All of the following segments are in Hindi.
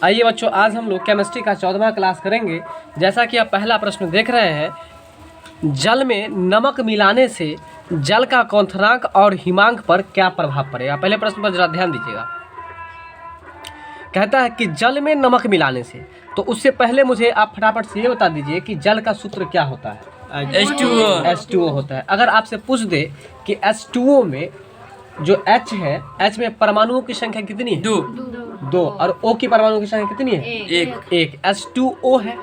आइए बच्चों, आज हम लोग केमिस्ट्री का 14वां क्लास करेंगे। जैसा कि आप पहला प्रश्न देख रहे हैं, जल में नमक मिलाने से जल का क्वथनांक और हिमांक पर क्या प्रभाव पड़ेगा। पहले प्रश्न पर जरा ध्यान दीजिएगा। कहता है कि जल में नमक मिलाने से, तो उससे पहले मुझे आप फटाफट से ये बता दीजिए कि जल का सूत्र क्या होता है। H2O होता है। अगर आपसे पूछ दे कि H2O में जो H है, H में परमाणुओं की संख्या कितनी है? दो। और O की परमाणुओं की संख्या कितनी है? एक। H2O है।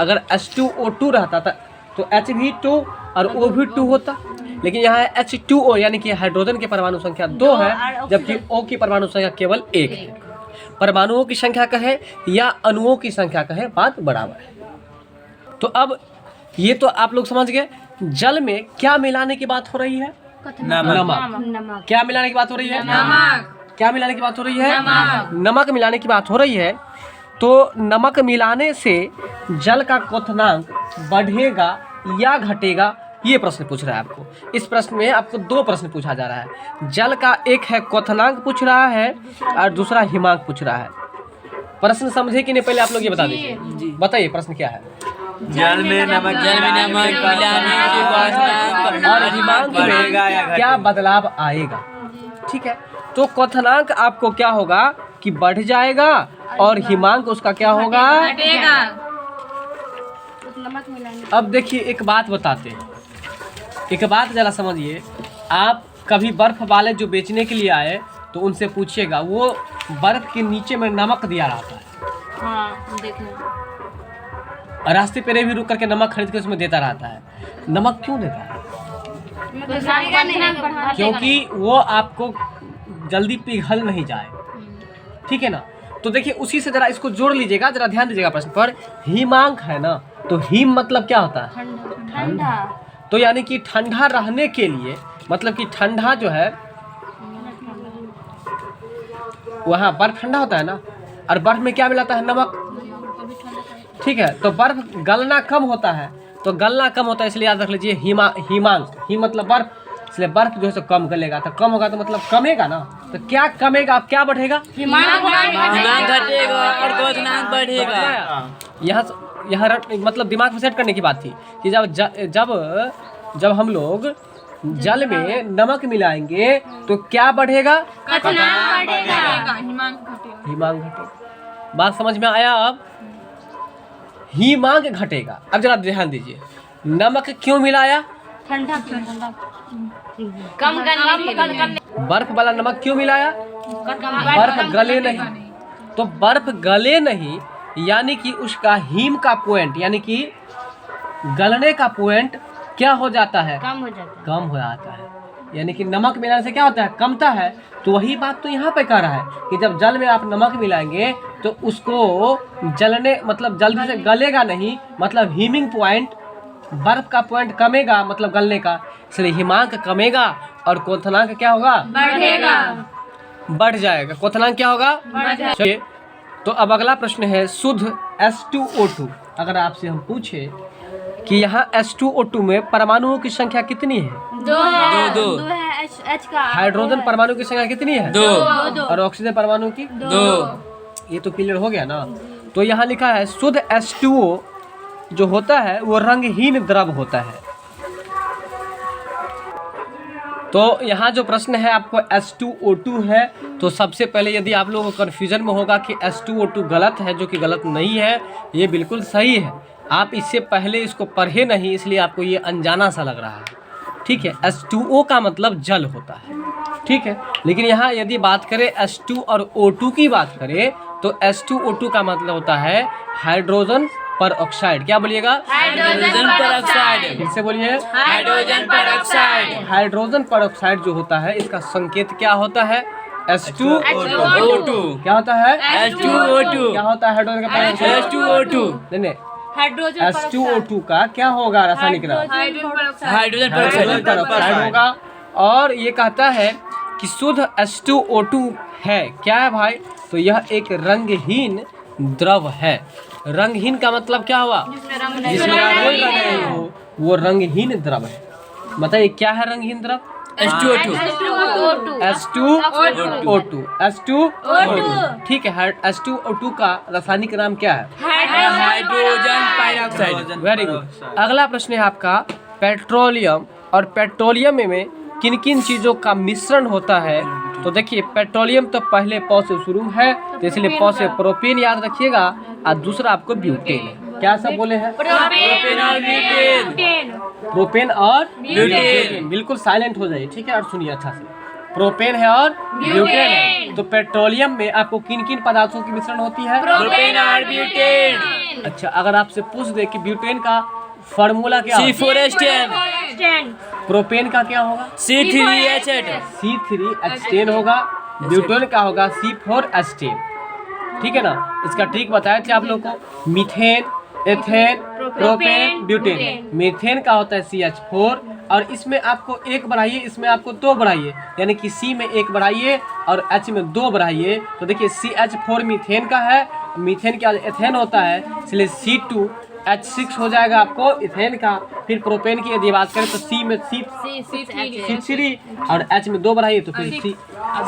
अगर H2O2 रहता था तो H भी 2 और O भी 2 होता, लेकिन यहाँ है H2O यानी कि हाइड्रोजन की परमाणु संख्या 2 है, जबकि O की परमाणु संख्या केवल 1 है। परमाणुओं की संख्या कहे या अणुओं की संख्या कहे, बात बराबर है। तो अब ये तो आप लोग समझ गए, जल में क्या मिलाने की बात हो रही है? नमक। क्या मिलाने की बात हो रही है? नमक। क्या मिलाने की बात हो रही है? नमक मिलाने की बात हो रही है। तो नमक मिलाने से जल का क्वथनांक बढ़ेगा या घटेगा, ये प्रश्न पूछ रहा है आपको। इस प्रश्न में आपको दो प्रश्न पूछा जा रहा है। जल का एक है क्वथनांक पूछ रहा है और दूसरा हिमांक पूछ रहा है। प्रश्न समझे कि नहीं, पहले आप लोग ये बता दीजिए। बताइए प्रश्न क्या है। जल में नमक मिलाने से क्वथनांक और हिमांक में क्या बदलाव आएगा। ठीक है, तो क्वथनांक आपको क्या होगा कि बढ़ जाएगा और हिमांक उसका क्या होगा? अब देखिए एक बात बताते हैं, एक बात जरा समझिए। आप कभी बर्फ वाले जो बेचने के लिए आए तो उनसे पूछिएगा, वो बर्फ के नीचे में नमक दिया रहता है। हाँ, रास्ते पे भी रुक करके नमक खरीद के उसमें देता रहता है। नमक क्यों देता है? क्योंकि वो आपको जल्दी पिघल नहीं जाए। ठीक है ना। तो देखिए उसी से जरा इसको जोड़ लीजिएगा, जरा ध्यान दीजिएगा प्रश्न पर। हिमांक है ना, तो हिम मतलब क्या होता है? ठंडा। तो यानी कि ठंडा रहने के लिए, मतलब कि ठंडा जो है वहाँ बर्फ ठंडा होता है ना, और बर्फ में क्या मिलाता है? नमक। ठीक है, तो बर्फ गलना कम होता है, तो गलना कम होता है इसलिए याद रख लीजिए हिमांक। हिम मतलब बर्फ, इसलिए बर्फ जो है सो कम गलेगा। तो कम होगा तो मतलब कमेगा ना, तो क्या कमेगा, क्या बढ़ेगा? हिमांक घटेगा और क्वथनांक बढ़ेगा। यहाँ मतलब दिमाग में सेट करने की बात थी कि जब हम लोग जल में नमक मिलाएंगे तो क्या बढ़ेगा? क्वथनांक बढ़ेगा, हिमांक घटेगा। बात समझ में आया? अब हिमांक घटेगा। अब जरा ध्यान दीजिए, नमक क्यों मिलाया? ठंडा कम करने। बर्फ वाला नमक क्यों मिलाया? बर्फ गले नहीं। तो बर्फ गले नहीं यानी कि उसका हीम का पॉइंट, यानी कि गलने का पॉइंट क्या हो जाता है? कम हो जाता है। यानी कि नमक मिलाने से क्या होता है? कमता है। तो वही बात तो यहाँ पे कह रहा है कि जब जल में आप नमक मिलाएंगे तो उसको जलने मतलब जल्दी से गलेगा नहीं, मतलब हीमिंग पॉइंट, बर्फ का पॉइंट कमेगा, मतलब गलने का, इसलिए हिमांक कमेगा और क्वथनांक क्या होगा? बढ़ जाएगा। क्वथनांक क्या होगा? चलिए, तो अब अगला प्रश्न है शुद्ध H2O2। अगर आपसे हम पूछे कि यहाँ H2O2 में परमाणुओं की संख्या कितनी है? दो है। H का हाइड्रोजन परमाणु की संख्या कितनी है? 2। और ऑक्सीजन परमाणु की 2। ये तो क्लियर हो गया ना। तो यहाँ लिखा है शुद्ध H2O जो होता है वो रंगहीन द्रव होता है। तो यहाँ जो प्रश्न है आपको H2O2 है, तो सबसे पहले यदि आप लोगों को कन्फ्यूजन में होगा कि H2O2 गलत है, जो कि गलत नहीं है, ये बिल्कुल सही है। आप इससे पहले इसको पढ़े नहीं, इसलिए आपको ये अनजाना सा लग रहा है। ठीक है, H2O का मतलब जल होता है। ठीक है, लेकिन यहाँ यदि बात करें H2 और O2 की बात करें तो H2O2 का मतलब होता है हाइड्रोजन पर ऑक्साइड। क्या बोलिएगा? हाइड्रोजन पर ऑक्साइड। फिर से बोलिए, हाइड्रोजन पर ऑक्साइड। हाइड्रोजन पर ऑक्साइड जो होता है, इसका संकेत क्या होता है? H2O2। क्या होता है? H2O2। क्या होता है हाइड्रोजन का? H2O2। नहीं, H2O2 का क्या होगा रासायनिक नाम? हाइड्रोजन पर ऑक्साइड होगा। और ये कहता है कि शुद्ध H2O2 है। क्या है भाई? तो यह एक रंगहीन द्रव है। रंगहीन का मतलब क्या हुआ? जिसमें कोई रंग नहीं हो, वो रंगहीन द्रव है। बताइए क्या है रंगहीन द्रव? H2O2 H2O2 H2O2 ठीक है। H2O2 का रासायनिक नाम क्या है? Hydrogen peroxide. Very good. अगला प्रश्न है आपका, पेट्रोलियम और पेट्रोलियम में किन किन चीज़ों का मिश्रण होता है? तो देखिए, पेट्रोलियम तो पहले पौ से शुरू है, तो इसलिए पौ से प्रोपेन याद रखिएगा, और दूसरा आपको ब्यूटेन है। क्या सब बोले हैं? प्रोपेन और ब्यूटेन। प्रोपेन और ब्यूटेन। बिल्कुल साइलेंट हो जाइए, ठीक है, और सुनिए अच्छा से। प्रोपेन है और ब्यूटेन है। तो पेट्रोलियम में आपको किन किन पदार्थों की मिश्रण होती है? प्रोपेन और ब्यूटेन। अच्छा, अगर आपसे पूछ दे कि ब्यूटेन का फार्मूला क्या है? C4H10 प्रोपेन का क्या होगा? C3H8 C3H10 होगा। ब्यूटेन का होगा C4H10, ठीक है ना। इसका ट्रिक बताए थे आप लोग को, methane, ethane, propane, butane. Methane का होता है CH4, और इसमें आपको एक बढ़ाइए, इसमें आपको दो बढ़ाइए, यानी कि C में एक बढ़ाइए और H में दो बढ़ाइए। तो देखिए, CH4 मीथेन का है, मीथेन का एथेन होता है, इसलिए C2H6 हो जाएगा आपको इथेन का। फिर प्रोपेन की यदि बात करें तो C में C3 और H में दो बढ़ाइए तो फिर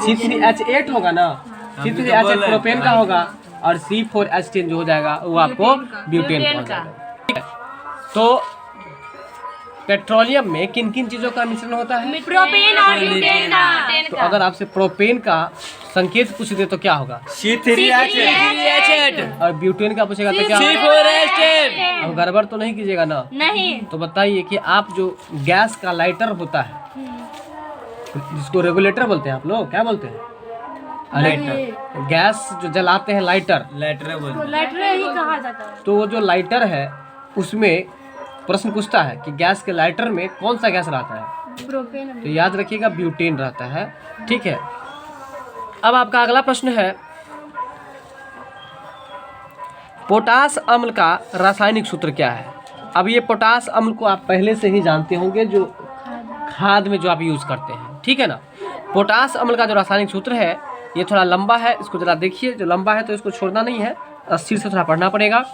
C3H8 होगा ना। C3H8 प्रोपेन का होगा, और C4H10 जो हो जाएगा वो आपको ब्यूटेन का हो जाएगा, ठीक है। तो पेट्रोलियम में किन किन चीज़ों का मिश्रण होता है? प्रोपेन और ब्यूटेन तो अगर आपसे प्रोपेन का संकेत पूछ दे तो क्या होगा? C3H8 और ब्यूटेन का पूछेगा तो क्या होगा? C4H10। अब गड़बड़ तो नहीं कीजिएगा ना। नहीं। तो बताइए कि आप जो गैस का लाइटर होता है, जिसको रेगुलेटर बोलते हैं आप लोग, क्या बोलते हैं? लाइटर। गैस जो जलाते हैं, लाइटर लाइटर ही कहा जाता है। तो वो जो लाइटर है उसमें प्रश्न पूछता है कि गैस के लाइटर में कौन सा गैस रहता है? प्रोपेन। तो याद रखिएगा ब्यूटेन रहता है, ठीक है। अब आपका अगला प्रश्न है, पोटास अम्ल का रासायनिक सूत्र क्या है? अब ये पोटास अम्ल को आप पहले से ही जानते होंगे, जो खाद में जो आप यूज़ करते हैं, ठीक है ना। पोटास अम्ल का जो रासायनिक सूत्र है ये थोड़ा लंबा है, इसको जरा देखिए। जो लंबा है तो इसको छोड़ना नहीं है, सिर से थोड़ा पढ़ना पड़ेगा।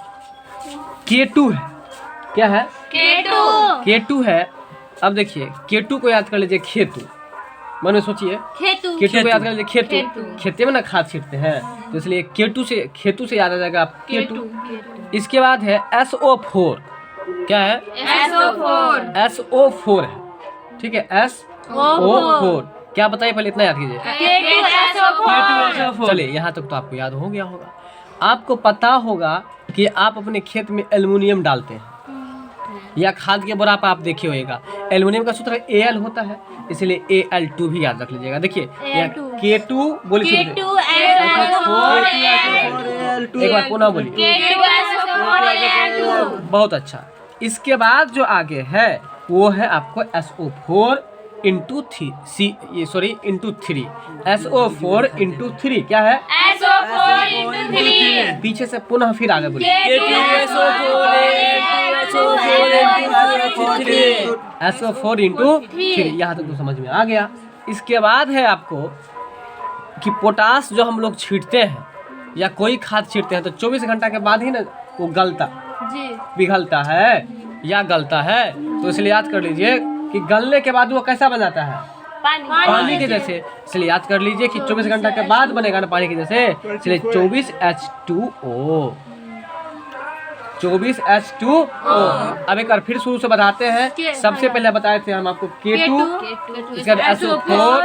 K2 है, क्या है? K2 है। अब देखिए, K2 को याद कर लीजिए खेतु, मन में सोचिए। K2 को याद कर लीजिए खेतु, खेते में ना खाद छींटते हैं, तो इसलिए खेतु से याद आ जाएगा आप K2। इसके बाद है SO4, क्या है? SO4 है, ठीक है, SO4। क्या बताइए, पहले इतना याद कीजिए। चलिए, यहाँ तक तो आपको याद हो गया होगा। आपको पता होगा कि आप अपने खेत में एल्युमिनियम डालते हैं, या खाद के बोरा पर आप देखे होगा एल्युमिनियम का सूत्र Al होता है, इसलिए Al2 भी याद रख लीजिएगा। देखिए, K2 बोलिए, एक बार पुनः बोलिए। बहुत अच्छा। इसके बाद जो आगे है वो है आपको SO4 इंटू 3, SO4 इंटू 3 क्या है? पीछे से पुनः फिर आगे बोलिए। SO4 इंटू 3, यहाँ तक तो समझ में आ गया। इसके बाद है आपको कि पोटास जो हम लोग छींटते हैं या कोई खाद छींटते हैं तो 24 घंटा के बाद ही ना वो पिघलता है या गलता है। तो इसलिए याद कर लीजिए कि गलने के बाद वो कैसा बन जाता है? पानी के जैसे। इसलिए याद कर लीजिए कि 24 घंटा के बाद बनेगा ना पानी के जैसे, इसलिए 24H2O। अब एक बार फिर शुरू से बताते हैं। सबसे पहले बताए थे हम आपको K2, इसके बाद SO4,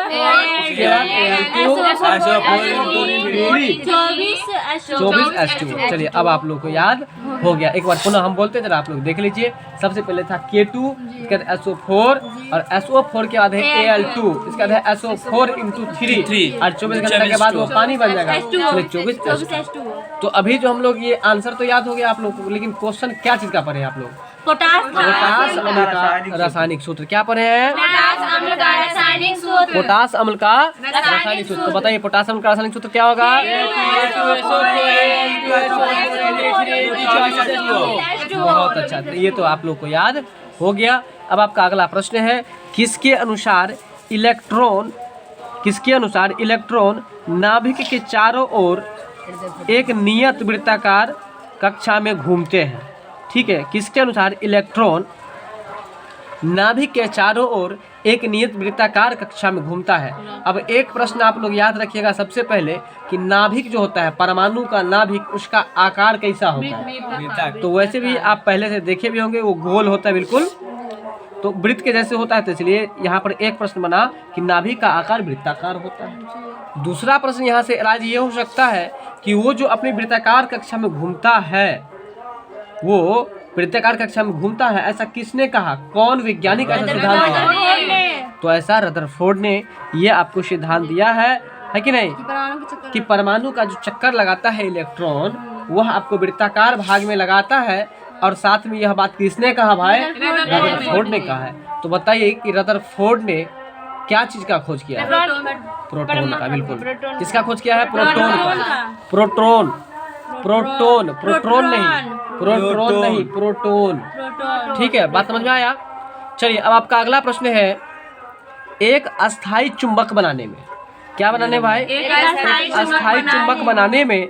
इसके बाद Al2, 24H2। चलिए, अब आप लोग को याद हो गया। एक बार पुनः हम बोलते जरा आप लोग देख लीजिए। सबसे पहले था K2, इसके बाद SO4, और SO4 के बाद है Al2, इसके बाद है SO4 इंटू 3, और 24 घंटे के बाद वो पानी बन जाएगा, चलिए 24H2। तो अभी जो हम लोग ये आंसर तो याद हो गया आप लोग को, लेकिन क्वेश्चन क्या चीज का पढ़े आप लोग? पोटास अम्ल का रासायनिक सूत्र क्या पढ़े हैं? पोटास अम्ल का रासायनिक सूत्र। तो बताइए, पोटास अम्ल का रासायनिक सूत्र क्या होगा? बहुत अच्छा, तो ये तो आप लोग को याद हो गया। अब आपका अगला प्रश्न है, किसके अनुसार इलेक्ट्रॉन नाभिक के चारों ओर एक नियत वृत्ताकार कक्षा में घूमते हैं? ठीक है, किसके अनुसार इलेक्ट्रॉन नाभिक के चारों ओर एक नियत वृत्ताकार कक्षा में घूमता है। अब एक प्रश्न आप लोग याद रखिएगा सबसे पहले कि नाभिक जो होता है, परमाणु का नाभिक, उसका आकार कैसा होता है। तो वैसे भी आप पहले से देखे भी होंगे, वो गोल होता है बिल्कुल, तो वृत्त के जैसे होता है। तो इसलिए यहाँ पर एक प्रश्न बना कि नाभिक का आकार वृत्ताकार होता है। दूसरा प्रश्न यहाँ से राज ये हो सकता है कि वो जो अपनी वृत्ताकार कक्षा में घूमता है, वो वृत्ताकार कक्षा में घूमता है, ऐसा किसने कहा? कौन वैज्ञानिक ऐसा सिद्धांत दिया? तो ऐसा रदरफोर्ड ने ये आपको सिद्धांत दिया है कि नहीं, कि परमाणु का जो चक्कर लगाता है इलेक्ट्रॉन, वह आपको वृत्ताकार भाग में लगाता है। और साथ में यह बात किसने कहा भाई? रदरफोर्ड ने कहा है। तो बताइए कि रदरफोर्ड ने क्या चीज का खोज किया है? प्रोटॉन का। बिल्कुल, किसका खोज किया है? प्रोटॉन का। प्रोटॉन, प्रोटॉन, प्रोटॉन नहीं, प्रोटॉन नहीं, प्रोटॉन। ठीक है, बात समझ में आया? चलिए, अब आपका अगला प्रश्न है, एक अस्थाई चुंबक बनाने में, क्या बनाने भाई? अस्थाई चुंबक बनाने में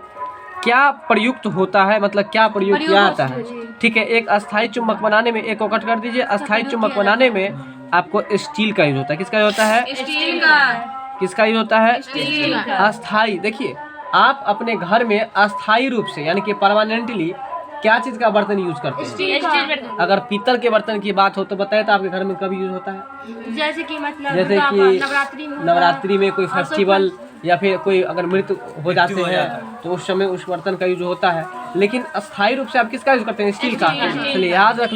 क्या प्रयुक्त होता है, मतलब क्या प्रयोग किया जाता है? ठीक है, एक अस्थाई चुंबक बनाने में, एक को कट कर दीजिए। अस्थाई चुंबक बनाने में आपको स्टील का यूज होता है। किसका यूज होता है? स्टील का। किसका यूज होता है? स्टील का। अस्थाई। देखिए, आप अपने घर में अस्थाई रूप से यानी कि परमानेंटली क्या चीज का बर्तन यूज करते हैं? स्टील। अगर पीतल के बर्तन की बात हो तो बताए तो आपके घर में कब यूज होता है? जैसे कि मतलब जैसे कि नवरात्रि में कोई फेस्टिवल या फिर कोई अगर मृत्यु हो जाते हैं तो उस समय उस बर्तन का यूज होता है। लेकिन अस्थाई रूप से आप किसका यूज करते हैं? स्टील का। इसलिए याद रख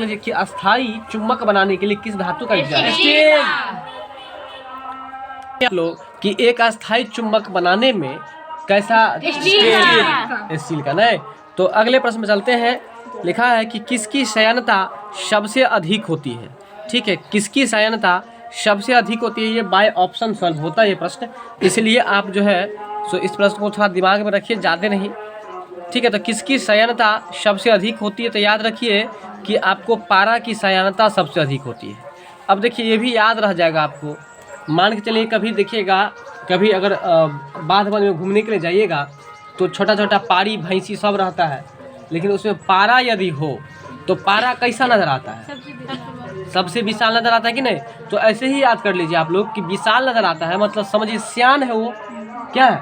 लीजिए कि अस्थाई चुंबक बनाने के लिए किस धातु का यूज है? स्टील। लोग कि एक अस्थाई चुंबक बनाने में कैसा? स्टील का। नहीं तो अगले प्रश्न में चलते हैं। लिखा है कि किसकी संयनता सबसे अधिक होती है? ठीक है, किसकी संयनता सबसे अधिक होती है? ये बाय ऑप्शन सॉल्व होता है ये प्रश्न, इसलिए आप जो है सो इस प्रश्न को थोड़ा दिमाग में रखिए, ज़्यादा नहीं। ठीक है, तो किसकी संयनता सबसे अधिक होती है? तो याद रखिए कि आपको पारा की संयनता सबसे अधिक होती है। अब देखिए, ये भी याद रह जाएगा आपको। मान के चलिए कभी देखिएगा, कभी अगर बाध वन में घूमने के लिए जाइएगा तो छोटा छोटा पारी भैंसी सब रहता है, लेकिन उसमें पारा यदि हो तो पारा कैसा नजर आता है? सबसे विशाल नजर आता है कि नहीं? तो ऐसे ही याद कर लीजिए आप लोग कि विशाल नजर आता है, मतलब समझिए सियान है वो। क्या है?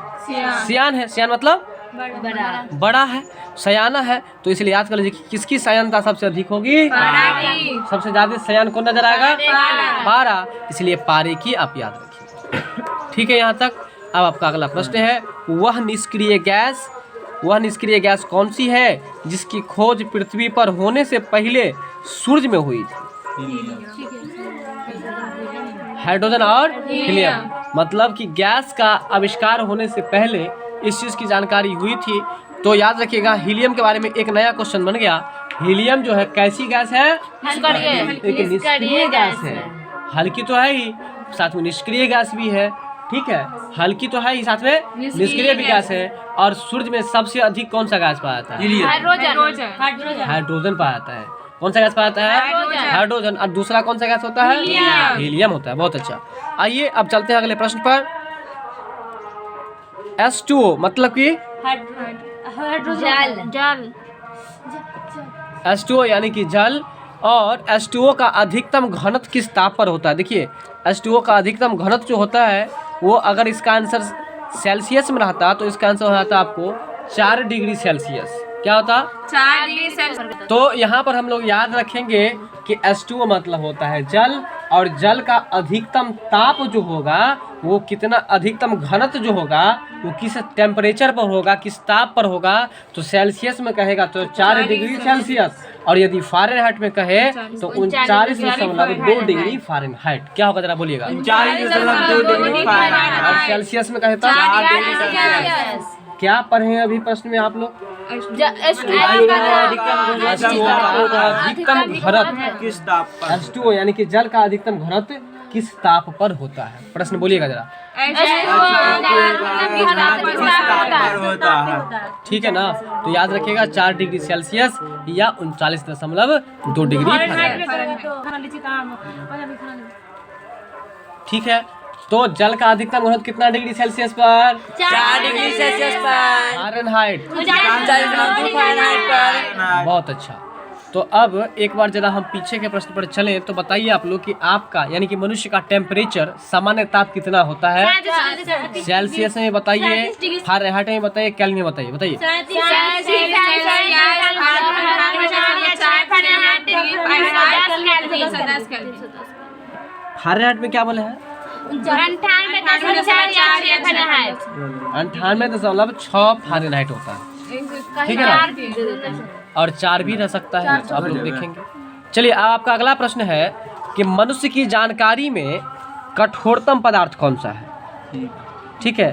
सियान है। सियान मतलब बड़ा है, सयाना है। तो इसलिए याद कर लीजिए कि किसकी सयानता सबसे अधिक होगी? सबसे ज्यादा सयान कौन नजर आएगा? पारा। इसलिए पारे की आप याद रखिए। ठीक है, यहाँ तक। अब आपका अगला प्रश्न है, वह निष्क्रिय गैस कौन सी है जिसकी खोज पृथ्वी पर होने से पहले सूर्य में हुई थी? हाइड्रोजन और हीलियम। मतलब कि गैस का आविष्कार होने से पहले इस चीज की जानकारी हुई थी। तो याद रखिएगा, हीलियम के बारे में एक नया क्वेश्चन बन गया। हीलियम जो है कैसी गैस है? एक निष्क्रिय गैस है। हल्की तो है ही, साथ में निष्क्रिय गैस भी है। ठीक है, हल्की तो है ही, साथ में निष्क्रिय भी गैस है। और सूर्य में सबसे अधिक कौन सा गैस पाया जाता है? हाइड्रोजन पाया जाता है। कौन सा गैस पाया जाता है? हाइड्रोजन। और दूसरा कौन सा गैस होता है? हीलियम होता है। बहुत अच्छा। आइए अब चलते हैं अगले प्रश्न पर। H2O मतलब कि जल। H2O यानी कि जल। और H2O का अधिकतम घनत्व किस ताप पर होता है? देखिए, H2O का अधिकतम घनत्व जो होता है वो, अगर इसका आंसर सेल्सियस में रहता तो इसका आंसर हो जाता आपको 4 डिग्री सेल्सियस। क्या होता? 4 डिग्री सेल्सियस। तो यहाँ पर हम लोग याद रखेंगे कि H2O मतलब होता है जल, और जल का अधिकतम ताप जो होगा वो कितना, अधिकतम घनत्व जो होगा वो किस टेम्परेचर पर होगा, किस ताप पर होगा? तो सेल्सियस में कहेगा तो 4 डिग्री सेल्सियस, और यदि फ़ारेनहाइट में कहे तो 39.2 डिग्री फ़ारेनहाइट। क्या होगा जरा बोलिएगा? 39.2 डिग्री फ़ारेनहाइट। और सेल्सियस में कहे तो 4 डिग्री सेल्सियस। क्या पढ़े हैं अभी प्रश्न में आप लोग? अधिकतम घनत्व किस ताप पर? H2O यानी कि जल का अधिकतम घनत्व किस ताप पर होता है? प्रश्न बोलिएगा जरा। ठीक है ना? तो याद रखिएगा 4 डिग्री सेल्सियस या 39.2 डिग्री फ़ारेनहाइट। ठीक है, तो जल का अधिकतम घनत्व कितना डिग्री सेल्सियस पर? 4 डिग्री सेल्सियस पर। फ़ारेनहाइट। फ़ारेनहाइट पर। बहुत अच्छा। तो अब एक बार जरा हम पीछे के प्रश्न पर चलें तो बताइए आप लोग कि आपका यानी कि मनुष्य का टेम्परेचर सामान्य ताप कितना होता है? सेल्सियस में बताइए, फ़ारेनहाइट में बताइए, केल्विन में बताइए। बताइए फ़ारेनहाइट में क्या बोले हैं? 98.6 फ़ारेनहाइट होता है, ठीक है ना? और 4 भी रह सकता है, आप लोग देखेंगे। चलिए अब आपका अगला प्रश्न है कि मनुष्य की जानकारी में कठोरतम पदार्थ कौन सा है? ठीक है,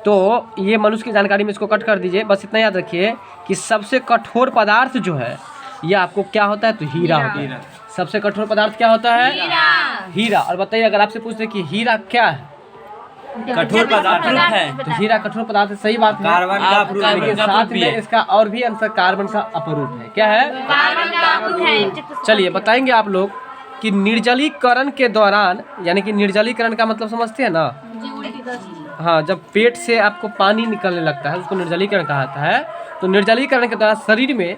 तो ये मनुष्य की जानकारी में इसको कट कर दीजिए। बस इतना याद रखिए कि सबसे कठोर पदार्थ जो है ये आपको क्या होता है? तो हीरा होता है। सबसे कठोर पदार्थ क्या होता है? हीरा। और बताइए अगर आपसे पूछते कि हीरा क्या है? कठोर पदार्थ है। तो हीरा कठोर पदार्थ है, सही बात है। कार्बन का अपरूप है। लेकिन साथ में इसका और भी अंश कार्बन का अपरूप है। क्या है? चलिए बताएंगे आप लोग कि निर्जलीकरण के दौरान, यानी कि निर्जलीकरण का मतलब समझते हैं ना? हाँ, जब पेट से आपको पानी निकलने लगता है उसको निर्जलीकरण कहा जाता है। तो निर्जलीकरण के दौरान शरीर में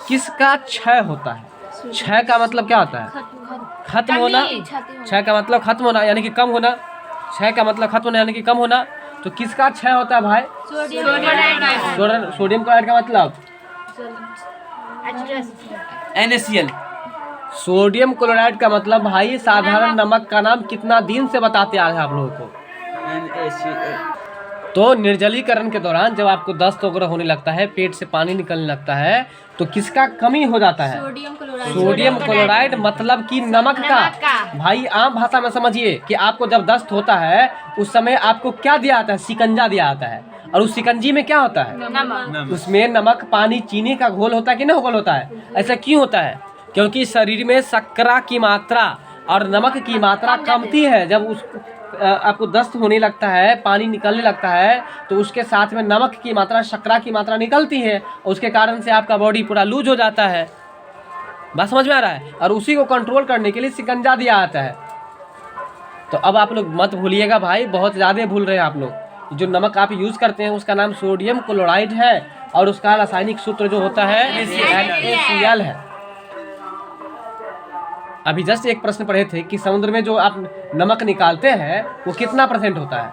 किसका क्षय होता है? क्षय का मतलब क्या होता है? खत्म होना। क्षय का मतलब खत्म होना यानी कि कम होना। क्षय का मतलब खत्म होना यानी कि कम होना। तो किसका क्षय होता है भाई? सोडियम क्लोराइड का मतलब NaCl। सोडियम क्लोराइड का मतलब भाई साधारण नमक का नाम कितना दिन से बताते आ रहे हैं आप लोगों को? NaCl। तो निर्जलीकरण के दौरान जब आपको दस्त वगैरह होने लगता है, पेट से पानी निकलने लगता है, तो किसका कमी हो जाता है? सोडियम क्लोराइड मतलब कि नमक का। भाई आम भाषा में समझिए कि आपको जब दस्त होता है उस समय आपको क्या दिया जाता है? शिकंजा दिया जाता है। और उस शिकंजी में क्या होता है? उसमें नमक, पानी, चीनी का घोल होता है कि नहीं घोल होता है? ऐसा क्यों होता है? क्योंकि शरीर में शर्करा की मात्रा और नमक की मात्रा कमती है। जब उस आपको दस्त होने लगता है, पानी निकलने लगता है, तो उसके साथ में नमक की मात्रा, शर्करा की मात्रा निकलती है। उसके कारण से आपका बॉडी पूरा लूज हो जाता है। बात समझ में आ रहा है? और उसी को कंट्रोल करने के लिए शिकंजा दिया जाता है। तो अब आप लोग मत भूलिएगा भाई, बहुत ज़्यादा भूल रहे हैं आप लोग। जो नमक आप यूज़ करते हैं उसका नाम सोडियम क्लोराइड है और उसका रासायनिक सूत्र जो होता है NaCl है। अभी जस्ट एक प्रश्न पढ़े थे कि समुद्र में जो आप नमक निकालते हैं वो कितना % होता है?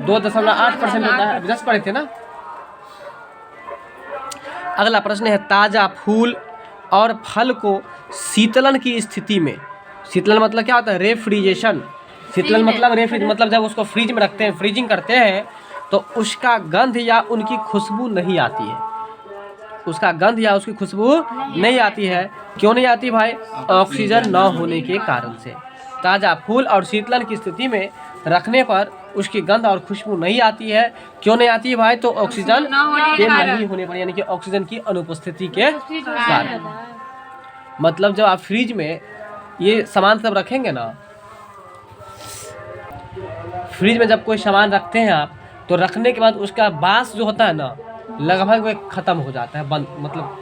2.8% होता है। अभी जस्ट पढ़े थे ना। अगला प्रश्न है ताज़ा फूल और फल को शीतलन की स्थिति में, शीतलन मतलब क्या होता है? रेफ्रिजरेशन। शीतलन मतलब मतलब जब उसको फ्रिज में रखते हैं, फ्रीजिंग करते हैं, तो उसका गंध या उनकी खुशबू नहीं आती है। उसका गंध या उसकी खुशबू नहीं आती है। क्यों नहीं आती भाई? ऑक्सीजन न होने के कारण से। ताज़ा फूल और शीतलन की स्थिति में रखने पर उसकी गंध और खुशबू नहीं आती है। क्यों नहीं आती है भाई? तो ऑक्सीजन के नहीं होने पर, यानी कि ऑक्सीजन की अनुपस्थिति के कारण। मतलब जब आप फ्रिज में ये सामान सब रखेंगे ना, फ्रिज में जब कोई सामान रखते हैं आप, तो रखने के बाद उसका बास जो होता है ना, लगभग वह ख़त्म हो जाता है, बंद, मतलब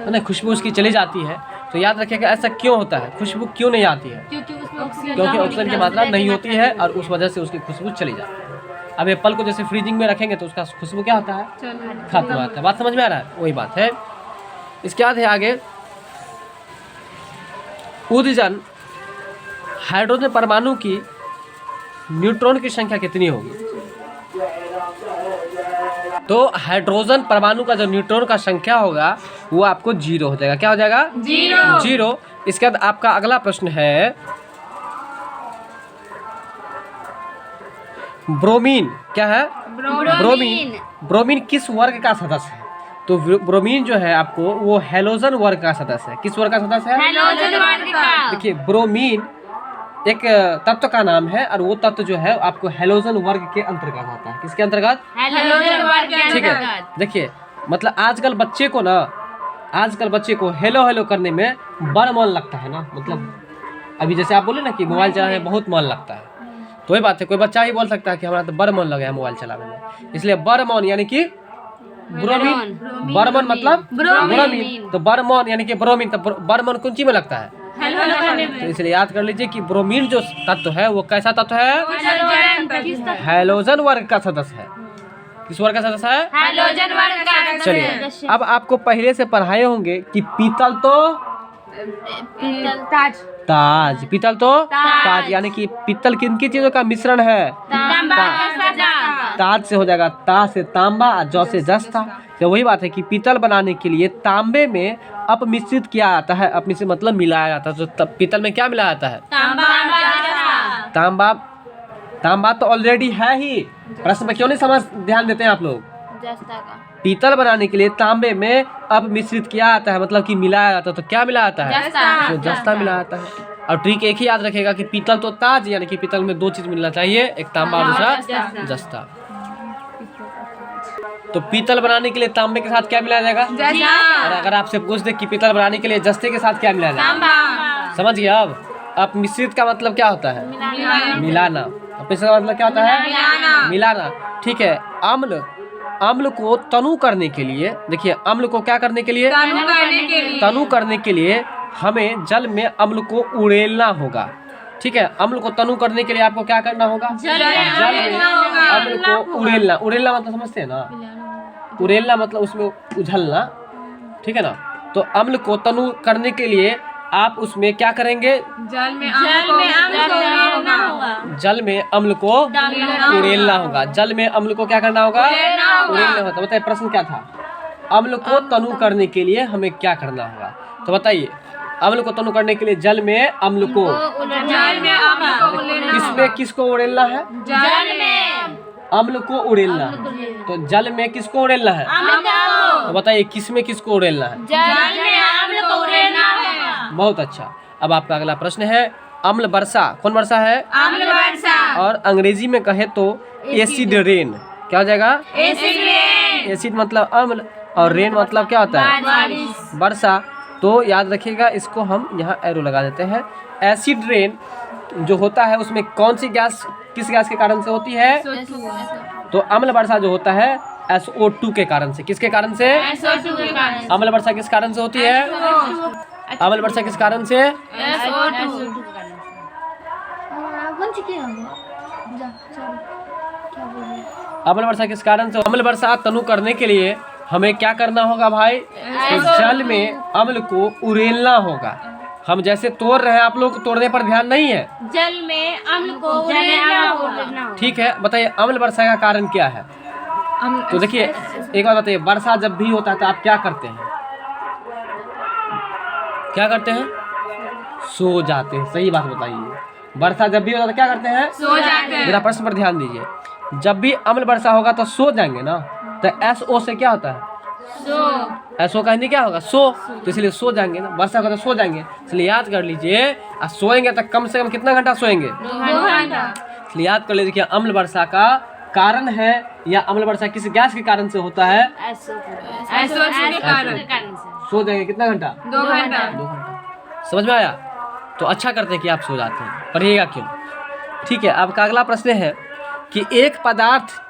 ना खुशबू उसकी चली जाती है। तो याद रखिएगा ऐसा क्यों होता है? खुशबू क्यों नहीं आती है? क्योंकि ऑक्सीजन की मात्रा नहीं होती है और उस वजह से उसकी खुशबू चली जाती है। अब एप्पल को जैसे फ्रीजिंग में रखेंगे तो उसका खुशबू क्या होता है? खत्म हो जाता है। बात समझ में आ रहा है? वही बात है। इसके बाद है आगे ऊर्जन। हाइड्रोजन परमाणु की न्यूट्रॉन की संख्या कितनी होगी? तो हाइड्रोजन परमाणु का जो न्यूट्रॉन का संख्या होगा वो आपको 0 हो जाएगा। क्या हो जाएगा? 0। इसके बाद आपका अगला प्रश्न है ब्रोमीन। क्या है? ब्रोमीन किस वर्ग का सदस्य है? तो ब्रोमीन जो है आपको वो हैलोजन वर्ग का सदस्य है। किस वर्ग का सदस्य है? हैलोजन वर्ग का। देखिए ब्रोमीन एक तत्व का नाम है और वो तत्व जो है आपको हैलोजन वर्ग के अंतर्गत आता है। किसके अंतर्गत? हैलोजन वर्ग के ठीक है। अंतर्गत। देखिए मतलब आजकल बच्चे को हेलो हेलो करने में बड़ा मन लगता है ना। मतलब अभी जैसे आप बोले ना कि मोबाइल चलाने में बहुत मन लगता है, तो वही बात है। कोई बच्चा ही बोल सकता है कि हमारा तो बड़ा मन लगा है मोबाइल चलाने में, इसलिए बड़ा मन यानी कि ब्रोमीन। बर्मन मतलब ब्रोमीन। तो बर्मन यानी कि ब्रोमीन। तो बर्मन कौन चीज में लगता है? तो इसलिए याद कर लीजिए कि ब्रोमीन जो तत्व है वो कैसा तत्व है? हैलोजन वर्ग का सदस्य है। किस वर्ग का सदस्य है? हाइड्रोजन वर्ग का। चलिए अब आपको पहले से पढ़ाए होंगे कि पीतल तो ताज। ताज, पीतल तो ताज, यानी कि पीतल किन की चीजों का मिश्रण है? ताज से हो जाएगा ता से तांबा और जौ से जस्ता। तो वही बात है कि पीतल बनाने के लिए तांबे में अपमिश्रित किया जाता है। अपमिश्रित मतलब मिलाया जाता है। तो पीतल में क्या मिलाया जाता है? तांबा। तांबा तो ऑलरेडी है ही, प्रश्न में क्यों नहीं समझ ध्यान देते हैं आप लोग? पीतल बनाने के लिए तांबे में अपमिश्रित किया जाता है, मतलब कि मिलाया जाता है। तो क्या मिलाया जाता है? तो जस्ता मिलाया जाता है। और ट्रिक एक ही याद रखेगा कि पीतल तो ताज, यानी कि पीतल में दो चीज मिलना चाहिए, एक तांबा और दूसरा जस्ता। तो पीतल बनाने के लिए तांबे के साथ क्या मिलाया जाएगा? और अगर आपसे पूछ दे कि पीतल बनाने के लिए जस्ते के साथ क्या मिलाया जाएगा? समझ गए? अब मिश्रित का मतलब क्या होता है? मिलाना। मिश्रित का मतलब क्या होता है? मिलाना। ठीक है। अम्ल को तनु करने के लिए, देखिए अम्ल को क्या करने के लिए? तनु करने के लिए हमें जल में अम्ल को उड़ेलना होगा। ठीक है। अम्ल को तनु करने के लिए आपको क्या करना होगा? जल में अम्ल को उड़ेलना। उड़ेलना मतलब समझते हैं ना? उड़ेलना मतलब उसमें उझलना। ठीक है ना? तो अम्ल को तनु करने के लिए आप उसमें क्या करेंगे? जल में अम्ल को उड़ेलना होगा। जल में अम्ल को क्या करना होगा? उड़ेलना होगा। तो बताइए प्रश्न क्या था? अम्ल को तनु करने के लिए हमें क्या करना होगा? तो बताइए अम्ल को तनु करने के लिए जल में अम्ल को, किसमें किसको उड़ेलना है? अम्ल को उड़ेलना है। तो जल में किसको उड़ेलना है? तो बताइए किसमें किसको उड़ेलना है? बहुत अच्छा। अब आपका अगला प्रश्न है अम्ल वर्षा। कौन वर्षा है? और अंग्रेजी में कहे तो एसिड रेन। क्या हो जाएगा? एसिड मतलब अम्ल और रेन मतलब क्या होता है? वर्षा। तो याद रखिएगा, इसको हम यहाँ एरो लगा देते हैं। एसिड रेन जो होता है उसमें कौन सी गैस, किस गैस के कारण से होती है? तो अम्ल वर्षा जो होता है SO2 के कारण से। किसके कारण से? अम्ल वर्षा किस कारण से होती है? अम्ल वर्षा किस कारण से? अम्ल वर्षा किस कारण से? अम्ल वर्षा तनु करने के लिए हमें क्या करना होगा भाई? तो जल में अम्ल को उड़ेलना होगा। हम जैसे तोड़ रहे हैं, आप लोग तोड़ने पर ध्यान नहीं है। जल में अम्ल को उड़ेलना होगा। ठीक है। बताइए अम्ल वर्षा का कारण क्या है? तो देखिए एक बात बताइए, वर्षा जब भी होता है तो आप क्या करते हैं? क्या करते हैं? सो जाते हैं। सही बात बताइए। वर्षा जब भी होता है तो क्या करते हैं? सो जाते हैं। मेरा प्रश्न पर ध्यान दीजिए। जब भी अम्ल वर्षा होगा तो सो जाएंगे ना। तो SO से क्या होता है? SO का हिंदी क्या होगा? सो। तो इसलिए सो जाएंगे ना। वर्षा होगा तो सो जाएंगे। इसलिए याद कर लीजिए, सोएंगे तो कम से कम कितना घंटा सोएंगे? 2 घंटा। इसलिए याद कर लीजिए कि अम्ल वर्षा का कारण है या अम्ल वर्षा किस गैस के कारण से होता है? SO2 के कारण। सो जाएंगे कितना घंटा? 2 घंटा। 2 घंटा। समझ में आया? तो अच्छा करते हैं कि आप सो जाते हैं। पढ़िएगा क्यों? ठीक है। आपका अगला प्रश्न है कि एक पदार्थ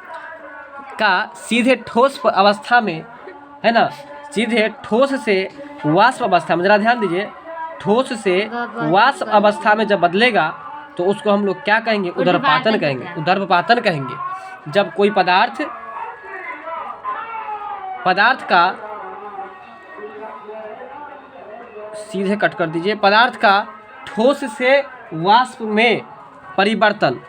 का सीधे ठोस अवस्था में, है ना, सीधे ठोस से वाष्प अवस्था में, जरा ध्यान दीजिए, ठोस से वाष्प अवस्था में जब बदलेगा तो उसको हम लोग क्या कहेंगे? उदरपातन कहेंगे। उदरपातन कहेंगे। जब कोई पदार्थ का, सीधे कट कर दीजिए, पदार्थ का ठोस से वाष्प में परिवर्तन,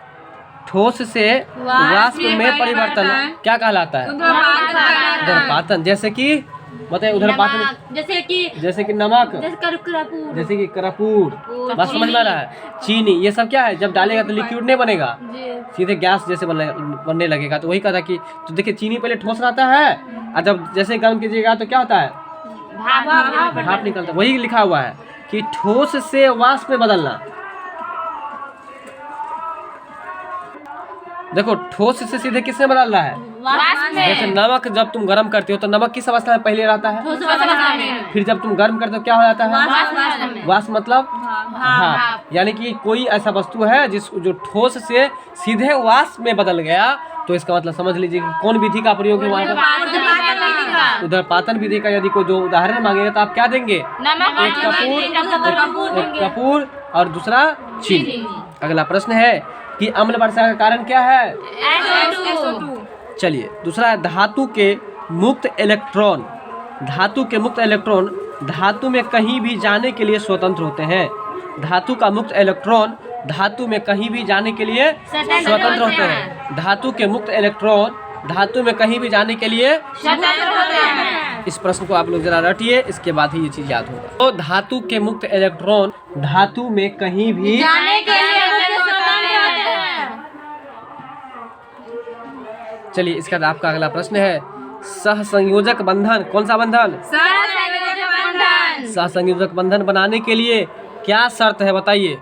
ठोस से वाष्प में परिवर्तन क्या कहलाता है? उदरपातन। जैसे कि बताइए उदरपातन। जैसे कि नमक, जैसे कि कपूर। बात समझ में आ रहा है? चीनी, ये सब क्या है? जब डालेगा तो लिक्विड नहीं बनेगा, सीधे गैस जैसे बनने लगेगा। तो वही कहा था कि तो देखिए चीनी पहले ठोस रहता है और जब जैसे गर्म कीजिएगा तो क्या होता है? भाप निकलता है। वही लिखा हुआ है कि ठोस से वाष्प में बदलना। देखो ठोस से सीधे किससे बदल रहा है? जैसे नमक जब तुम गर्म करते हो तो नमक किस अवस्था में पहले रहता है? फिर जब तुम गर्म करते हो क्या हो जाता है? वाष्प मतलब भाप। यानी कि कोई ऐसा वस्तु है जो ठोस से सीधे वाष्प में बदल गया, तो इसका मतलब समझ लीजिए कि कौन विधि का प्रयोग है वहाँ पर? उदरपातन विधि का। यदि कोई जो उदाहरण मांगेगा तो आप क्या देंगे? एक कपूर और दूसरा चीनी। अगला प्रश्न है कि अम्ल वर्षा का कारण क्या है? चलिए दूसरा है धातु के मुक्त इलेक्ट्रॉन। धातु के मुक्त इलेक्ट्रॉन धातु में कहीं भी जाने के लिए स्वतंत्र होते हैं। धातु का मुक्त इलेक्ट्रॉन धातु में कहीं भी जाने के लिए स्वतंत्र होते हैं। धातु के मुक्त इलेक्ट्रॉन धातु में कहीं भी जाने के लिए स्वतंत्र होते हैं। इस प्रश्न को आप लोग जरा रटिए, इसके बाद ही ये चीज याद होगा। तो धातु के मुक्त इलेक्ट्रॉन धातु में कहीं भी जाने के लिए स्वतंत्र होते हैं। चलिए इसके बाद आपका अगला प्रश्न है सहसंयोजक बंधन। कौन सा बंधन? सहसंयोजक बंधन। सहसंयोजक बंधन बनाने के लिए क्या शर्त है बताइए?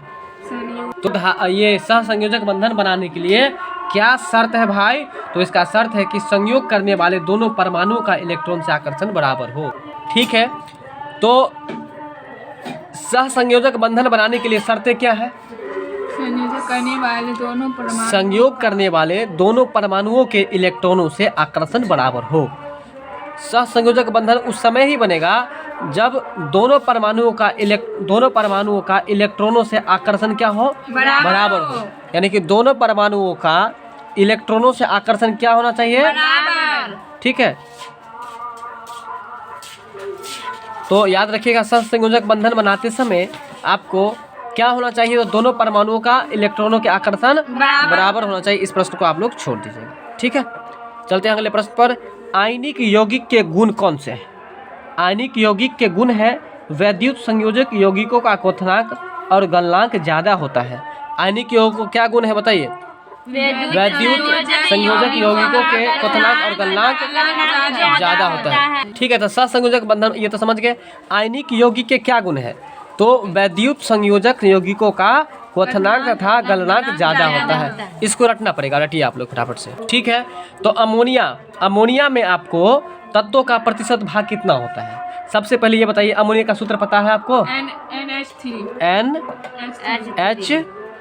तो ये सहसंयोजक बंधन बनाने के लिए क्या शर्त है भाई? तो इसका शर्त है कि संयोग करने वाले दोनों परमाणुओं का इलेक्ट्रॉन से आकर्षण बराबर हो। ठीक है, तो सहसंयोजक बंधन बनाने के लिए शर्तें क्या है? संयोजक करने वाले दोनों परमाणु संयोग करने वाले दोनों परमाणुओं के इलेक्ट्रॉनों से आकर्षण बराबर हो। सहसंयोजक बंधन उस समय ही बनेगा जब दोनों परमाणुओं का इलेक्ट्रॉनों से आकर्षण क्या हो? बराबर हो। यानी कि दोनों परमाणुओं का इलेक्ट्रॉनों से आकर्षण क्या होना चाहिए? बराबर। ठीक है, तो याद रखिएगा सहसंयोजक बंधन बनाते समय आपको क्या होना चाहिए? तो दोनों परमाणुओं का इलेक्ट्रॉनों के आकर्षण बराबर होना चाहिए। इस प्रश्न को आप लोग छोड़ दीजिएगा। ठीक है, चलते हैं अगले प्रश्न पर। आयनिक यौगिक के गुण कौन से हैं? आयनिक यौगिक के गुण है वैद्युत संयोजक यौगिकों का क्वथनांक और गलनांक ज्यादा होता है। आयनिक यौगिक को क्या गुण है बताइए? वैद्युत संयोजक यौगिकों के क्वथनांक और गलनांक ज्यादा होता है। ठीक है, तो सहसंयोजक बंधन ये तो समझ गए। आयनिक यौगिक के क्या गुण है? तो वैद्युत संयोजक यौगिकों का क्वथनांक तथा गलनांक ज्यादा होता है। इसको रटना पड़ेगा, रटिए आप लोग फटाफट से। ठीक है, तो अमोनिया में आपको तत्वों का प्रतिशत भाग कितना होता है? सबसे पहले ये बताइए, अमोनिया का सूत्र पता है आपको?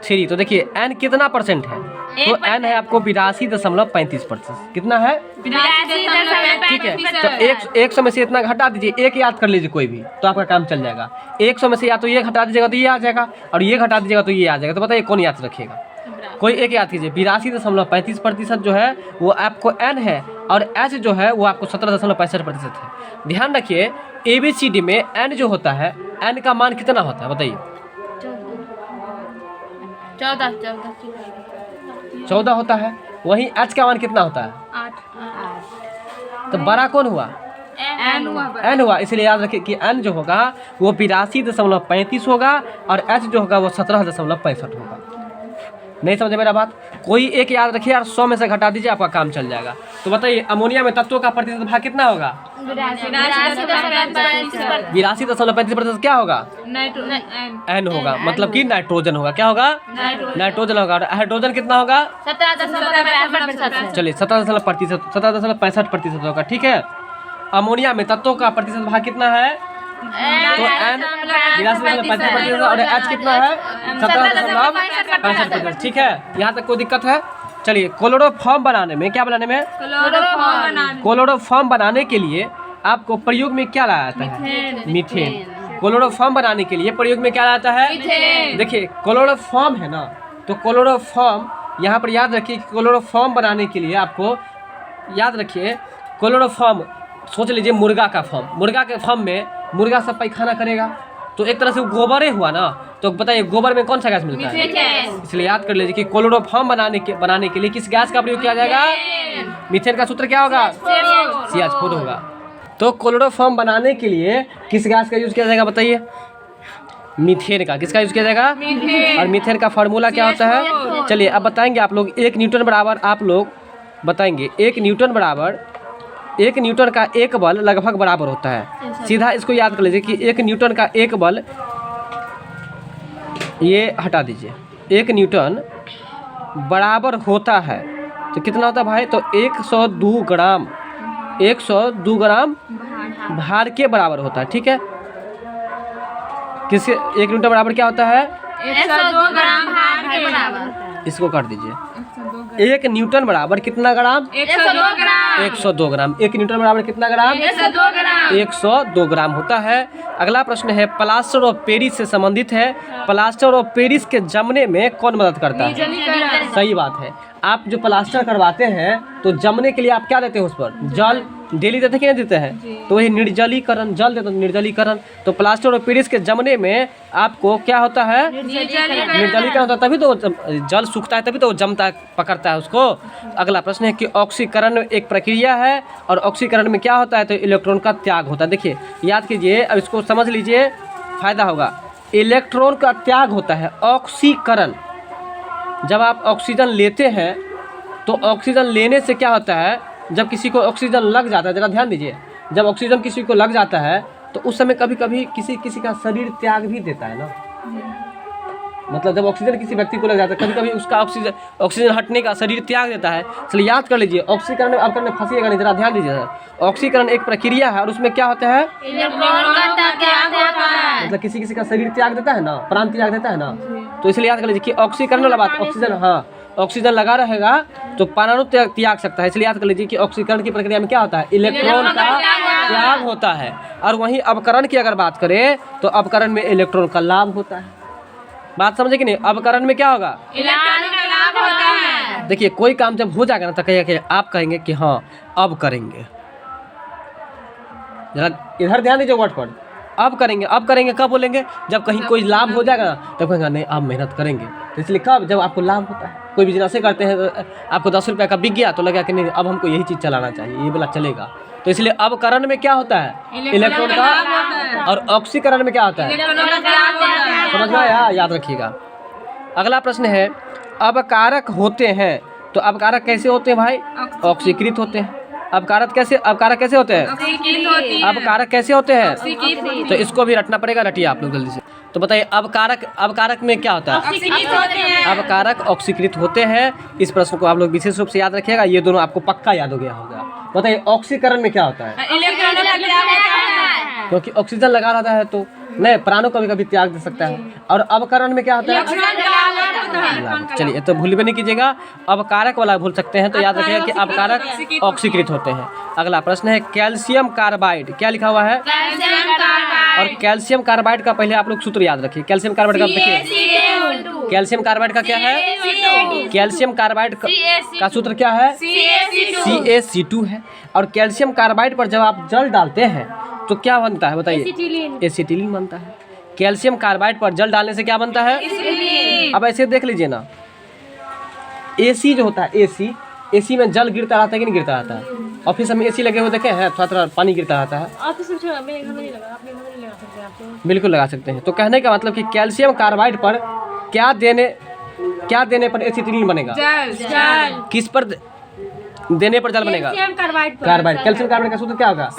NH3। तो देखिए N कितना परसेंट है? तो N है आपको 82.35%। कितना है? 82.35%। ठीक है, तो 100 में से इतना घटा दीजिए, एक याद कर लीजिए कोई भी, तो आपका काम चल जाएगा। 100 में से या तो ये घटा दीजिएगा तो ये आ जाएगा, और ये घटा दीजिएगा तो ये आ जाएगा। तो बताइए कौन याद रखेगा? कोई एक याद कीजिए। 82.35% जो है वो आपको N है, और H जो है वो आपको 17.65% है। ध्यान रखिए ABCD में N जो होता है, N का मान कितना होता है बताइए? 14 होता है। वहीं H का मान कितना होता है? 8। तो बड़ा कौन हुआ? N हुआ। इसलिए याद रखिए कि N जो होगा वो 82.35 होगा, और H जो होगा वो 17.65 होगा। नहीं समझे मेरा बात? कोई एक याद रखिए, और 100 में से घटा दीजिए, आपका काम चल जाएगा। तो बताइए अमोनिया में तत्वों का प्रतिशत भाग कितना होगा? 82.35% क्या होगा? N होगा, मतलब कि नाइट्रोजन होगा। क्या होगा? नाइट्रोजन होगा। और हाइड्रोजन कितना होगा? 17.65%। चलिए 17.65% होगा। ठीक है, अमोनिया में तत्वों का प्रतिशत भाग कितना है? तो N 82.35% और H कितना है? 17.65%। ठीक है, यहाँ तक कोई दिक्कत है? चलिए क्लोरोफॉर्म बनाने में, क्या बनाने में? क्लोरोफॉर्म बनाने के लिए आपको प्रयोग में क्या लाया जाता है? मीथेन। क्लोरोफॉर्म बनाने के लिए प्रयोग में क्या लाता है? देखिए क्लोरोफॉर्म है ना, तो क्लोरोफॉर्म यहाँ पर याद रखिए। क्लोरोफॉर्म बनाने के लिए आपको याद रखिए, क्लोरोफॉर्म सोच लीजिए मुर्गा का फॉर्म। मुर्गा के फॉर्म में मुर्गा सब पैखाना करेगा, तो एक तरह से गोबर ही हुआ ना। तो बताइए गोबर में कौन सा गैस मिलता है? इसलिए याद कर लीजिए कि क्लोरोफॉर्म बनाने के लिए किस गैस का प्रयोग किया जाएगा? मीथेन का सूत्र क्या होगा? CH4 होगा। तो क्लोरोफॉर्म बनाने के लिए किस गैस का यूज किया जाएगा बताइए? मीथेन का। किसका यूज किया जाएगा? और मीथेन का फार्मूला क्या होता है? चलिए अब बताएंगे आप लोग। 1 न्यूटन बराबर, आप लोग बताएंगे 1 न्यूटन बराबर, 1 न्यूटन का एक बल लगभग बराबर होता है। सीधा इसको याद कर लीजिए कि 1 न्यूटन का एक बल, ये हटा दीजिए, 1 न्यूटन बराबर होता है तो कितना होता है भाई? तो 102 ग्राम, 102 ग्राम भार के बराबर होता है। ठीक है, किसके 1 न्यूटन बराबर क्या होता है? 102 ग्राम भार के बराबर। इसको काट दीजिए। 1 न्यूटन बराबर कितना ग्राम? 102 ग्राम। 102 ग्राम। 1 न्यूटन बराबर कितना ग्राम? 102 ग्राम। 102 ग्राम होता है। अगला प्रश्न है प्लास्टर ऑफ पेरिस से संबंधित है। प्लास्टर ऑफ पेरिस के जमने में कौन मदद करता है? सही बात है। आप जो प्लास्टर करवाते हैं तो जमने के लिए आप क्या देते हैं उस पर? जल डेली देते हैं कि नहीं देते हैं? तो वही निर्जलीकरण, जल देते हैं निर्जलीकरण। तो प्लास्टर और पेरिस के जमने में आपको क्या होता है? निर्जलीकरण होता है, तभी तो जल सूखता है, तभी तो वो जमता है, पकड़ता है उसको। अगला प्रश्न है कि ऑक्सीकरण एक प्रक्रिया है और ऑक्सीकरण में क्या होता है? तो इलेक्ट्रॉन का त्याग होता है। देखिए याद कीजिए, अब इसको समझ लीजिए, फायदा होगा। इलेक्ट्रॉन का त्याग होता है ऑक्सीकरण। जब आप ऑक्सीजन लेते हैं तो ऑक्सीजन लेने से क्या होता है? जब किसी को ऑक्सीजन लग जाता है, ज़रा ध्यान दीजिए, जब ऑक्सीजन किसी को लग जाता है तो उस समय कभी कभी किसी का शरीर त्याग भी देता है ना। मतलब जब ऑक्सीजन किसी व्यक्ति को लग जाता है, कभी कभी उसका ऑक्सीजन हटने का शरीर त्याग देता है। इसलिए याद कर लीजिए, ऑक्सीकरण में आपका फंसिएगा नहीं, जरा ध्यान दीजिए। ऑक्सीकरण एक प्रक्रिया है और उसमें क्या होता है? इलेक्ट्रॉन का त्याग होता है। मतलब किसी का शरीर त्याग देता है ना, प्राण त्याग देता है ना। तो इसलिए याद कर लीजिए कि ऑक्सीकरण वाला बात, ऑक्सीजन, हाँ ऑक्सीजन लगा रहेगा तो परमाणु त्याग सकता है। इसलिए याद कर लीजिए कि ऑक्सीकरण की प्रक्रिया में क्या होता है? इलेक्ट्रॉन का त्याग होता है। और वहीं अवकरण की अगर बात करें तो अवकरण में इलेक्ट्रॉन का लाभ होता है। बात समझे कि नहीं? अवकरण में क्या होगा? इलेक्ट्रॉन का लाभ होता है। देखिए कोई काम जब हो जाएगा ना तो कहिए, आप कहेंगे कि हाँ अब करेंगे। जरा इधर ध्यान दीजिए वर्ड पर, अब करेंगे। अब करेंगे कब बोलेंगे? जब कहीं कोई लाभ हो जाएगा ना तब कहेंगे नहीं अब मेहनत करेंगे। तो इसलिए कब? जब आपको लाभ होता है। कोई बिजनेस करते हैं तो आपको 10 रुपये का बिक गया तो लगा कि नहीं अब हमको यही चीज़ चलाना चाहिए, ये वाला चलेगा। तो इसलिए अवकरण में क्या होता है? इलेक्ट्रॉन का। और ऑक्सीकरण में क्या होता है? समझ में आया? याद रखिएगा। अगला प्रश्न है, अवकारक होते हैं तो अवकारक कैसे होते हैं भाई? ऑक्सीकृत होते हैं। अवकारक कैसे होते हैं? अवकारक कैसे होते हैं? तो इसको भी रटना पड़ेगा, रटिए आप लोग जल्दी से। तो बताइए अवकारक में क्या होता है? अवकारक ऑक्सीकृत होते हैं। इस प्रश्न को आप लोग विशेष रूप से याद रखिएगा, ये दोनों आपको पक्का याद हो गया होगा। बताइए ऑक्सीकरण में क्या होता है? क्योंकि ऑक्सीजन लगा रहता है तो नहीं, प्राणों को कभी त्याग दे सकता है। और अवकरण में क्या होता है? चलिए तो भूल भी नहीं कीजिएगा, अवकारक वाला भूल सकते हैं तो याद रखिएगा कि अवकारक ऑक्सीकृत होते हैं। अगला प्रश्न है कैल्शियम कार्बाइड, क्या लिखा हुआ है? और कैल्शियम कार्बाइड का पहले आप लोग सूत्र याद रखिए। कैल्शियम कार्बाइड का देखिए, कैल्शियम कार्बाइड का क्या है? कैल्शियम कार्बाइड का सूत्र क्या है? CaC2 है। और कैल्शियम कार्बाइड पर जब आप जल डालते हैं तो क्या बनता है बताइए? एसिटिलीन बनता है। कैल्शियम कार्बाइड पर जल डालने से क्या बनता है? अब ऐसे देख लीजिए ना, एसी जो होता है, एसी में जल गिरता रहता है कि नहीं गिरता रहता है? ऑफिस में एसी लगे हुए देखे हैं, थोड़ा थोड़ा पानी गिरता रहता है। बिल्कुल लगा सकते हैं। तो कहने का मतलब कि कैल्शियम कार्बाइड पर क्या देने पर एसिटिलीन बनेगा? किस पर देने पर जल बनेगा? कार्बाइड। कैल्शियम कार्बाइड का सूत्र क्या होगा?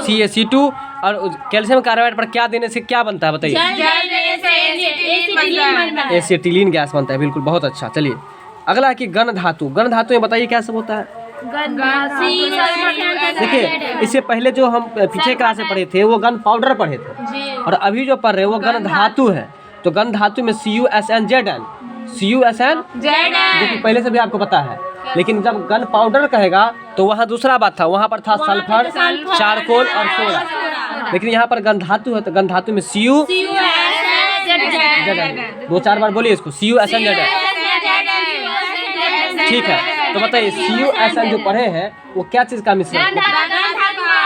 CaC2। और कैल्शियम कार्बाइड पर क्या देने से क्या बनता है बताइए? एसिटिलीन गैस बनता है। बिल्कुल, बहुत अच्छा। चलिए अगला है कि गण धातु। गण धातु में बताइए क्या सब होता है? देखिए इससे पहले जो हम पीछे क्लास में पढ़े थे वो गन पाउडर पढ़े थे, और अभी जो पढ़ रहे हैं वो गन धातु है। तो गन धातु में CuSnZn, जो कि पहले से भी आपको पता है। लेकिन जब गन पाउडर कहेगा तो वहाँ दूसरा बात था, वहाँ पर था सल्फर, चारकोल और सोडा। लेकिन यहाँ पर गन धातु है तो गन धातु में CuSnZn। 2-4 बार बोलिए इसको, CuSnZn। ठीक है, तो बताइए CuSn जो पढ़े हैं वो क्या चीज़ का मिश्रण है?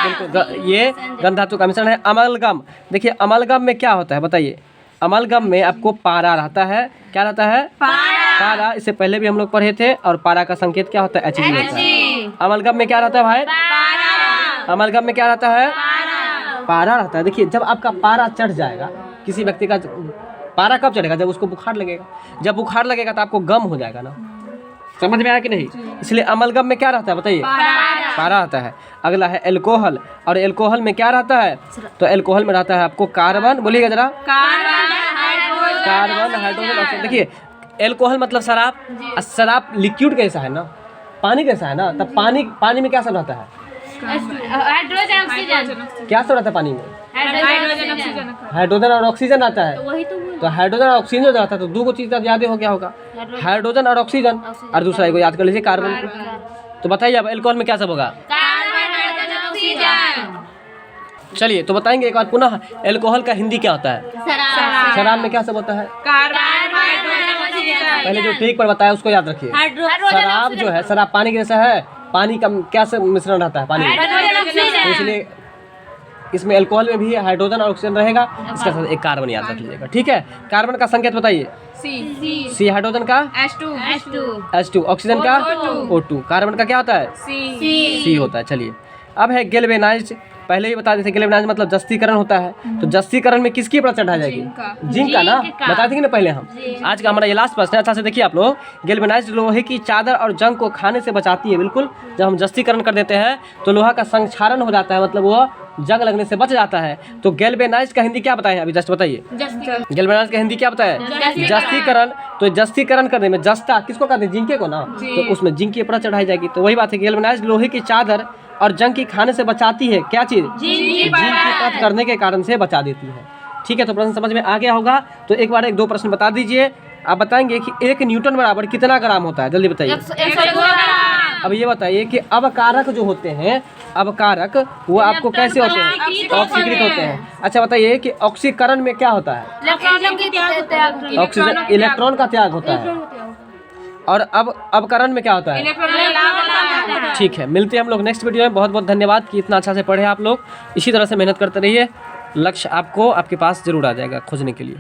बिल्कुल, ये गन धातु का मिश्रण है। अमलगम, देखिए अमलगम में क्या होता है बताइए? अमलगम में आपको पारा रहता है। क्या रहता है? पारा। इससे पहले भी हम लोग पढ़े थे। और पारा का संकेत क्या होता है? Hg होता है। अमलगम में क्या रहता है भाई? अमलगम में क्या रहता है? पारा रहता है। देखिए जब आपका पारा चढ़ जाएगा, किसी व्यक्ति का पारा कब चढ़ेगा? जब उसको बुखार लगेगा। जब बुखार लगेगा तो आपको गम हो जाएगा ना। समझ में आया कि नहीं? इसलिए अमलगम में क्या रहता है बताइए? पारा रहता है। अगला है एल्कोहल, और एल्कोहल में क्या रहता है? तो एल्कोहल में रहता है आपको कार्बन। बोलिएगा जरा, कार्बन, हाइड्रोजन, ऑक्सीजन। देखिए एल्कोहल मतलब शराब। शराब लिक्विड कैसा है ना, पानी कैसा है ना, तब पानी में क्या सब रहता है? Hydrogen, oxygen. क्या सब रहता है पानी में? हाइड्रोजन और ऑक्सीजन आता है। तो हाइड्रोजन और ऑक्सीजन जो रहता है तो 2 चीज़ याद हो क्या होगा? हाइड्रोजन और ऑक्सीजन। और दूसरा को याद कर लीजिए, कार्बन को। तो बताइए अब एल्कोहल में क्या सब होगा? चलिए तो बताएंगे एक बार पुनः, एल्कोहल का हिंदी क्या होता है? शराब में क्या सब होता है? पहले जो ट्रिक पर बताया उसको याद रखिए। शराब जो है, शराब पानी के जैसा है, पानी का क्या से मिश्रण रहता है पानी में, तो इसलिए इसमें अल्कोहल में भी हाइड्रोजन और ऑक्सीजन रहेगा, इसके साथ एक कार्बन याद रख लीजिएगा। ठीक है, कार्बन का संकेत बताइए। सी, हाइड्रोजन का H2, ऑक्सीजन का O2, कार्बन का क्या होता है C होता है। चलिए अब है गैल्वेनाइज्ड। पहले ही बता देते, गैल्वेनाइज्ड मतलब जस्तीकरण होता है। तो जस्तीकरण में किसकी परत चढ़ाई जाएगी? जिंक का ना, बता देंगे ना पहले हम। आज का हमारा ये लास्ट प्रश्न है, अच्छा से देखिए आप लोग। गैल्वेनाइज्ड लोहे की चादर और जंग को खाने से बचाती है। बिल्कुल, जब हम जस्तीकरण कर देते हैं तो लोहा का संक्षारण हो जाता है, मतलब वो जंग लगने से बच जाता है। तो गैल्वेनाइज्ड का हिंदी क्या बताएं? अभी जस्ट बताइए। गैल्वेनाइज्ड का हिंदी क्या बताया? जस्तीकरण। तो जस्तीकरण करने में जस्ता किसको कहते हैं? जिंके को ना, तो उसमें जिंक की परत चढ़ाई जाएगी। तो वही बात है, गैल्वेनाइज्ड लोहे की चादर और जंग की खाने से बचाती है। क्या चीज? जिंक की परत करने के कारण से बचा देती है। ठीक है, तो प्रश्न समझ में आ गया होगा। तो एक बार 1-2 प्रश्न बता दीजिए। आप बताएंगे कि 1 न्यूटन बराबर कितना ग्राम होता है? जल्दी बताइए। अब ये बताइए कि अवकारक जो होते हैं, अवकारक वो आपको कैसे होते हैं? ऑक्सीकृत होते हैं। अच्छा बताइए कि ऑक्सीकरण में क्या होता है? ऑक्सीजन, इलेक्ट्रॉन का त्याग होता है। और अब अवकरण में क्या होता है? ठीक है, मिलते हैं हम लोग नेक्स्ट वीडियो में। बहुत बहुत धन्यवाद कि इतना अच्छा से पढ़े आप लोग। इसी तरह से मेहनत करते रहिए, लक्ष्य आपको आपके पास जरूर आ जाएगा खोजने के लिए।